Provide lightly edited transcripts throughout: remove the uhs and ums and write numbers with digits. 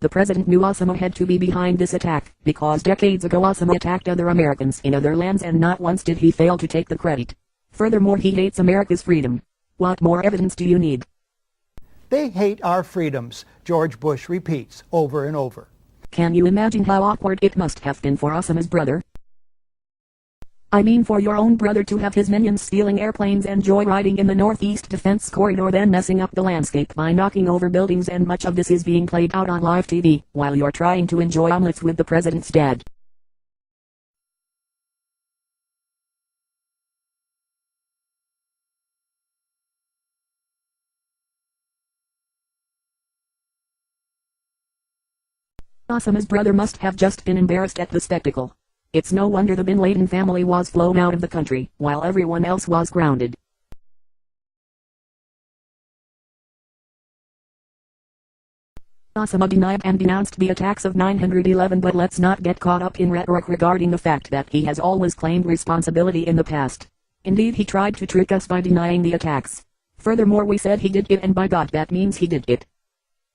The president knew Osama had to be behind this attack, because decades ago Osama attacked other Americans in other lands and not once did he fail to take the credit. Furthermore, he hates America's freedom. What more evidence do you need? They hate our freedoms, George Bush repeats over and over. Can you imagine how awkward it must have been for Osama's brother? I mean for your own brother to have his minions stealing airplanes and joyriding in the Northeast Defense Corridor, then messing up the landscape by knocking over buildings, and much of this is being played out on live TV, while you're trying to enjoy omelets with the president's dad. Osama's brother must have just been embarrassed at the spectacle. It's no wonder the Bin Laden family was flown out of the country, while everyone else was grounded. Osama denied and denounced the attacks of 9/11, but let's not get caught up in rhetoric regarding the fact that he has always claimed responsibility in the past. Indeed, he tried to trick us by denying the attacks. Furthermore, we said he did it, and by God that means he did it.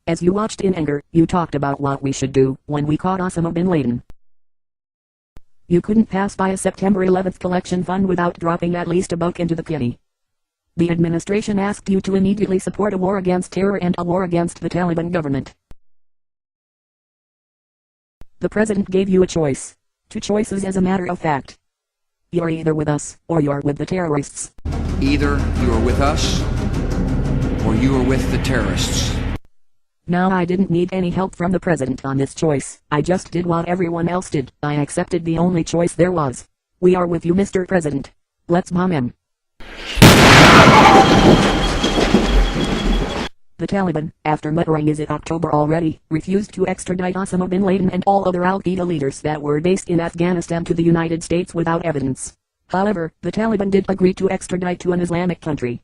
As you watched in anger, you talked about what we should do when we caught Osama bin Laden. You couldn't pass by a September 11th collection fund without dropping at least a buck into the kitty. The administration asked you to immediately support a war against terror and a war against the Taliban government. The president gave you a choice. Two choices as a matter of fact. You're either with us, or you're with the terrorists. Either you are with us, or you are with the terrorists. Now, I didn't need any help from the president on this choice. I just did what everyone else did. I accepted the only choice there was. We are with you, Mr. President. Let's bomb him. The Taliban, after muttering "Is it October already?" refused to extradite Osama bin Laden and all other Al-Qaeda leaders that were based in Afghanistan to the United States without evidence. However, the Taliban did agree to extradite to an Islamic country.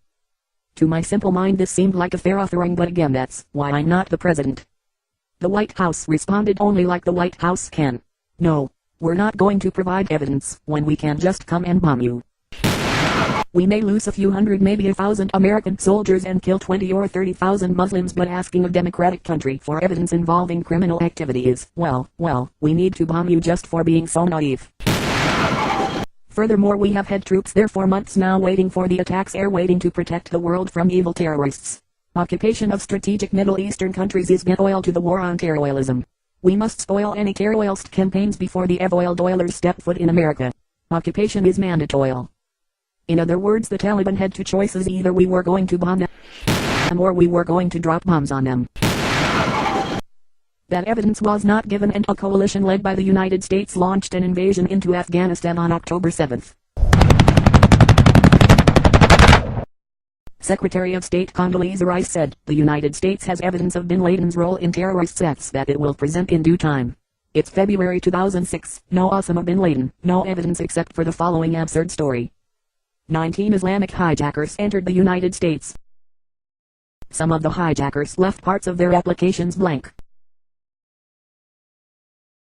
To my simple mind this seemed like a fair offering, but again that's why I'm not the president. The White House responded only like the White House can. No, we're not going to provide evidence when we can just come and bomb you. We may lose a few hundred, maybe 1,000 American soldiers and kill 20 or 30,000 Muslims, but asking a democratic country for evidence involving criminal activity is, well, we need to bomb you just for being so naive. Furthermore, we have had troops there for months now waiting for the attacks, waiting to protect the world from evil terrorists. Occupation of strategic Middle Eastern countries is get oil to the war on terrorism. We must spoil any terrorist campaigns before the oiled oilers step foot in America. Occupation is mandatory. In other words, the Taliban had two choices: either we were going to bomb them, or we were going to drop bombs on them. That evidence was not given, and a coalition led by the United States launched an invasion into Afghanistan on October 7th. Secretary of State Condoleezza Rice said, "The United States has evidence of bin Laden's role in terrorist acts that it will present in due time." It's February 2006, no Osama bin Laden, no evidence except for the following absurd story. 19 Islamic hijackers entered the United States. Some of the hijackers left parts of their applications blank.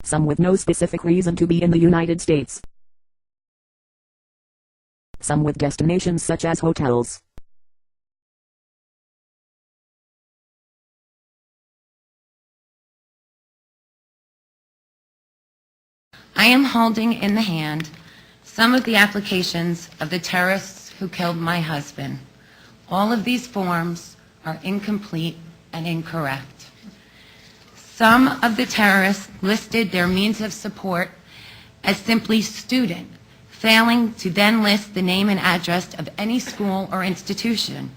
Some with no specific reason to be in the United States. Some with destinations such as hotels. I am holding in the hand some of the applications of the terrorists who killed my husband. All of these forms are incomplete and incorrect. Some of the terrorists listed their means of support as simply student, failing to then list the name and address of any school or institution.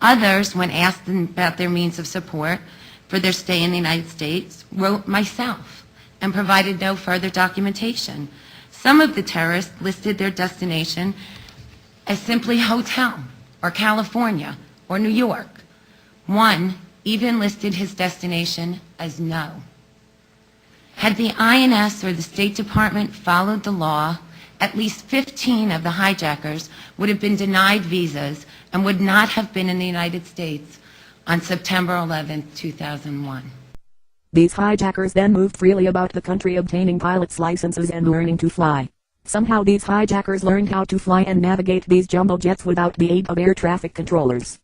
Others, when asked about their means of support for their stay in the United States, wrote myself and provided no further documentation. Some of the terrorists listed their destination as simply hotel or California or New York. One even listed his destination as no. Had the INS or the State Department followed the law, at least 15 of the hijackers would have been denied visas and would not have been in the United States on September 11, 2001. These hijackers then moved freely about the country obtaining pilot's licenses and learning to fly. Somehow these hijackers learned how to fly and navigate these jumbo jets without the aid of air traffic controllers.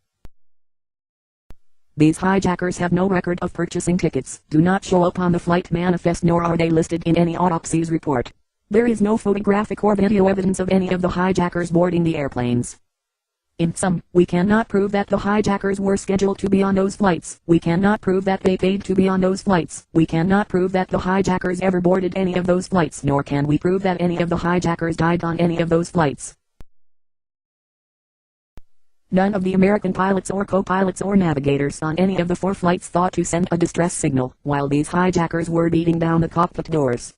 These hijackers have no record of purchasing tickets, do not show up on the flight manifest, nor are they listed in any autopsy's report. There is no photographic or video evidence of any of the hijackers boarding the airplanes. In sum, we cannot prove that the hijackers were scheduled to be on those flights. We cannot prove that they paid to be on those flights. We cannot prove that the hijackers ever boarded any of those flights, nor can we prove that any of the hijackers died on any of those flights. None of the American pilots or co-pilots or navigators on any of the 4 flights thought to send a distress signal while these hijackers were beating down the cockpit doors.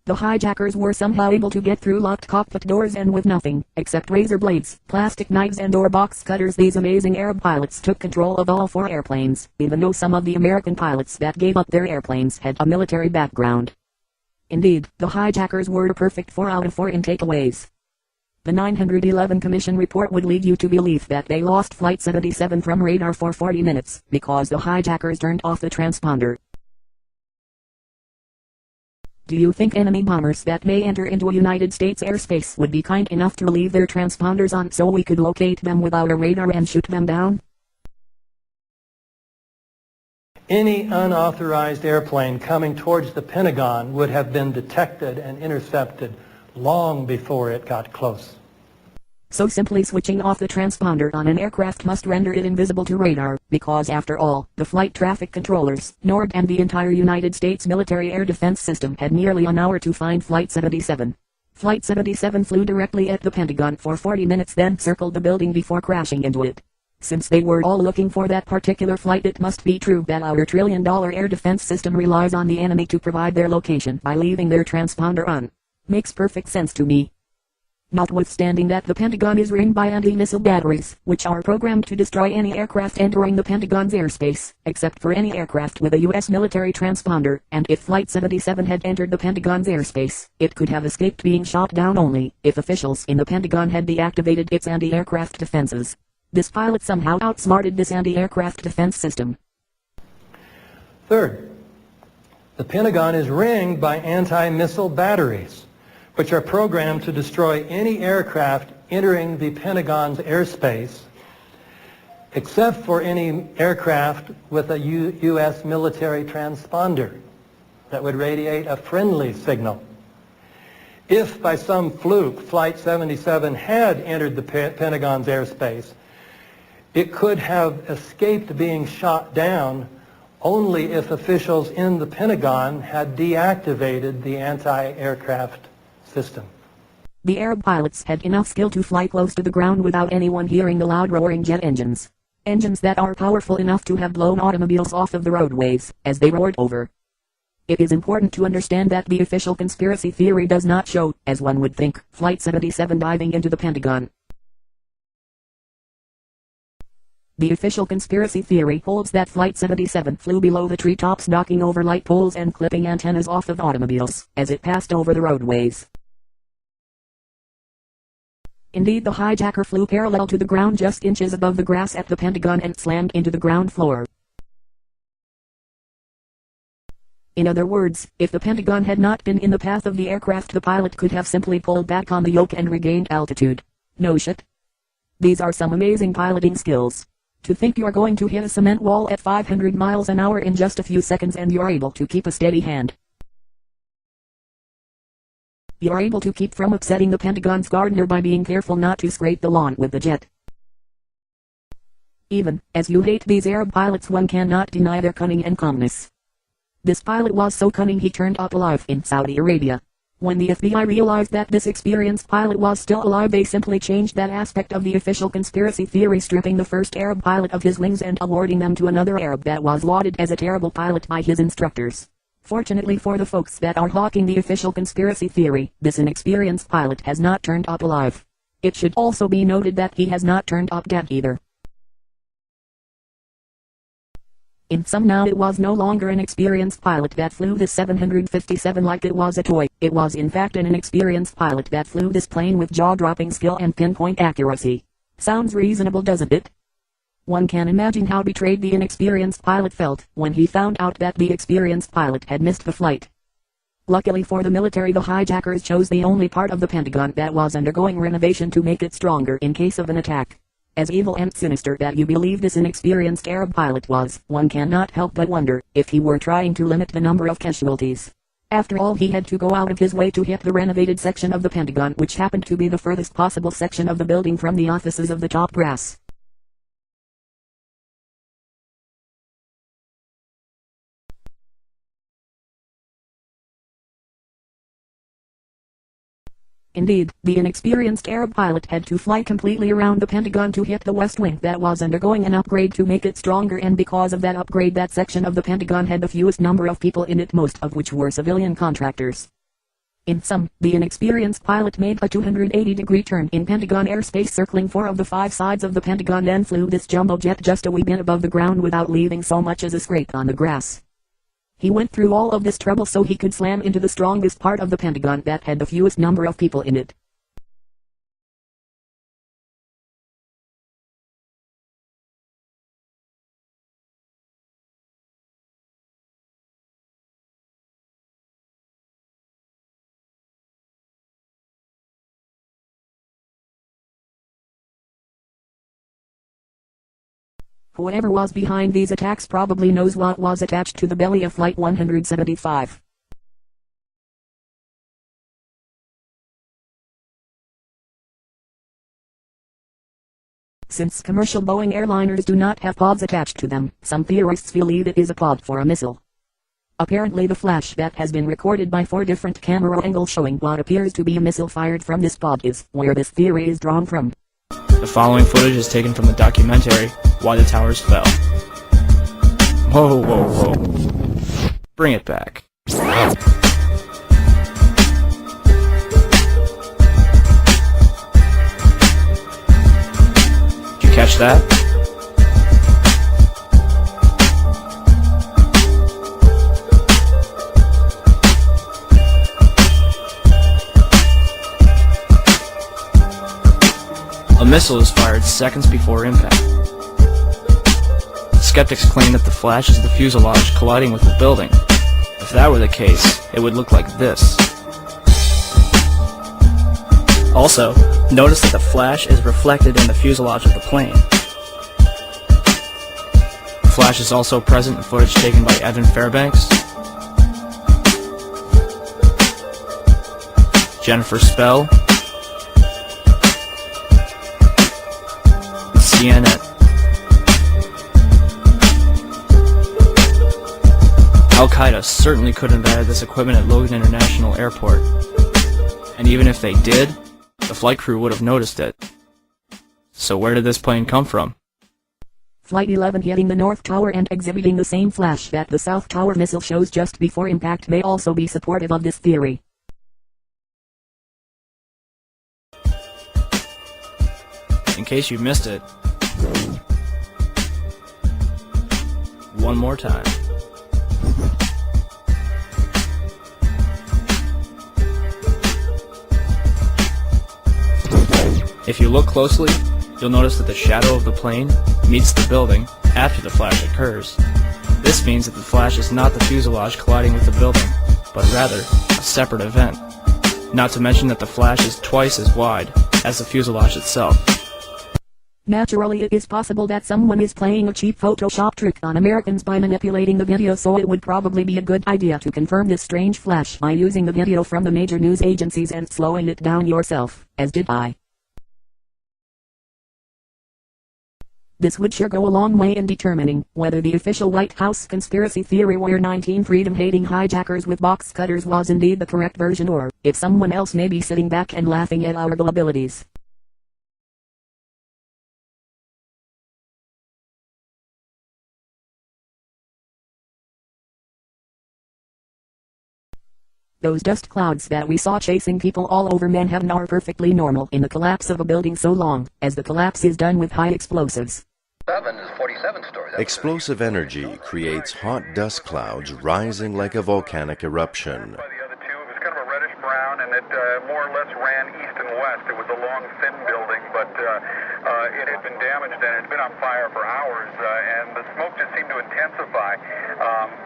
The hijackers were somehow able to get through locked cockpit doors, and with nothing except razor blades, plastic knives and or box cutters, these amazing Arab pilots took control of all 4 airplanes, even though some of the American pilots that gave up their airplanes had a military background. Indeed, the hijackers were a perfect 4 out of 4 in takeaways. The 911 Commission report would lead you to believe that they lost Flight 77 from radar for 40 minutes, because the hijackers turned off the transponder. Do you think enemy bombers that may enter into a United States airspace would be kind enough to leave their transponders on so we could locate them without a radar and shoot them down? Any unauthorized airplane coming towards the Pentagon would have been detected and intercepted long before it got close. So simply switching off the transponder on an aircraft must render it invisible to radar, because after all, the flight traffic controllers, NORAD and the entire United States military air defense system had nearly an hour to find Flight 77. Flight 77 flew directly at the Pentagon for 40 minutes, then circled the building before crashing into it. Since they were all looking for that particular flight, it must be true that our trillion-dollar air defense system relies on the enemy to provide their location by leaving their transponder on. Makes perfect sense to me. Notwithstanding that the Pentagon is ringed by anti-missile batteries, which are programmed to destroy any aircraft entering the Pentagon's airspace, except for any aircraft with a U.S. military transponder, and if Flight 77 had entered the Pentagon's airspace, it could have escaped being shot down only if officials in the Pentagon had deactivated its anti-aircraft defenses. This pilot somehow outsmarted this anti-aircraft defense system. Third, the Pentagon is ringed by anti-missile batteries, which are programmed to destroy any aircraft entering the Pentagon's airspace, except for any aircraft with a U.S. military transponder that would radiate a friendly signal. If by some fluke Flight 77 had entered the Pentagon's airspace, it could have escaped being shot down only if officials in the Pentagon had deactivated the anti-aircraft system. The Arab pilots had enough skill to fly close to the ground without anyone hearing the loud roaring jet engines. Engines that are powerful enough to have blown automobiles off of the roadways as they roared over. It is important to understand that the official conspiracy theory does not show, as one would think, Flight 77 diving into the Pentagon. The official conspiracy theory holds that Flight 77 flew below the treetops, knocking over light poles and clipping antennas off of automobiles as it passed over the roadways. Indeed, the hijacker flew parallel to the ground just inches above the grass at the Pentagon and slammed into the ground floor. In other words, if the Pentagon had not been in the path of the aircraft, the pilot could have simply pulled back on the yoke and regained altitude. No shit. These are some amazing piloting skills. To think you're going to hit a cement wall at 500 miles an hour in just a few seconds and you're able to keep a steady hand. You're able to keep from upsetting the Pentagon's gardener by being careful not to scrape the lawn with the jet. Even as you hate these Arab pilots, one cannot deny their cunning and calmness. This pilot was so cunning he turned up alive in Saudi Arabia. When the FBI realized that this experienced pilot was still alive, they simply changed that aspect of the official conspiracy theory, stripping the first Arab pilot of his wings and awarding them to another Arab that was lauded as a terrible pilot by his instructors. Fortunately for the folks that are hawking the official conspiracy theory, this inexperienced pilot has not turned up alive. It should also be noted that he has not turned up dead either. In sum, now it was no longer an experienced pilot that flew the 757 like it was a toy. It was in fact an inexperienced pilot that flew this plane with jaw-dropping skill and pinpoint accuracy. Sounds reasonable, doesn't it? One can imagine how betrayed the inexperienced pilot felt when he found out that the experienced pilot had missed the flight. Luckily for the military, the hijackers chose the only part of the Pentagon that was undergoing renovation to make it stronger in case of an attack. As evil and sinister that you believe this inexperienced Arab pilot was, one cannot help but wonder if he were trying to limit the number of casualties. After all, he had to go out of his way to hit the renovated section of the Pentagon, which happened to be the furthest possible section of the building from the offices of the top brass. Indeed, the inexperienced Arab pilot had to fly completely around the Pentagon to hit the West Wing that was undergoing an upgrade to make it stronger, and because of that upgrade that section of the Pentagon had the fewest number of people in it, most of which were civilian contractors. In sum, the inexperienced pilot made a 280-degree turn in Pentagon airspace, circling 4 of the 5 sides of the Pentagon, then flew this jumbo jet just a wee bit above the ground without leaving so much as a scrape on the grass. He went through all of this trouble so he could slam into the strongest part of the Pentagon that had the fewest number of people in it. Whoever was behind these attacks probably knows what was attached to the belly of Flight 175. Since commercial Boeing airliners do not have pods attached to them, some theorists believe it is a pod for a missile. Apparently the flash that has been recorded by 4 different camera angles showing what appears to be a missile fired from this pod is where this theory is drawn from. The following footage is taken from the documentary, Why the Towers Fell. Whoa, whoa, whoa. Bring it back. Did you catch that? A missile is fired seconds before impact. Skeptics claim that the flash is the fuselage colliding with the building. If that were the case, it would look like this. Also, notice that the flash is reflected in the fuselage of the plane. The flash is also present in footage taken by Evan Fairbanks, Jennifer Spell, CNN. Al-Qaeda certainly couldn't have added this equipment at Logan International Airport. And even if they did, the flight crew would have noticed it. So where did this plane come from? Flight 11 hitting the North Tower and exhibiting the same flash that the South Tower missile shows just before impact may also be supportive of this theory. In case you missed it, one more time. If you look closely, you'll notice that the shadow of the plane meets the building after the flash occurs. This means that the flash is not the fuselage colliding with the building, but rather a separate event. Not to mention that the flash is twice as wide as the fuselage itself. Naturally, it is possible that someone is playing a cheap Photoshop trick on Americans by manipulating the video, so it would probably be a good idea to confirm this strange flash by using the video from the major news agencies and slowing it down yourself, as did I. This would sure go a long way in determining whether the official White House conspiracy theory where 19 freedom-hating hijackers with box cutters was indeed the correct version, or if someone else may be sitting back and laughing at our gullibilities. Those dust clouds that we saw chasing people all over Manhattan are perfectly normal in the collapse of a building so long as the collapse is done with high explosives. 7 is 47 stories. Explosive energy creates hot dust clouds rising like a volcanic eruption. By the other two, it was kind of a reddish brown, and it more or less ran east and west. It was a long, thin building, but it had been damaged and it had been on fire for hours, and the smoke just seemed to intensify.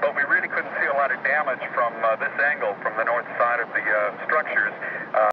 But we really couldn't see a lot of damage from this angle, from the north side of the structures.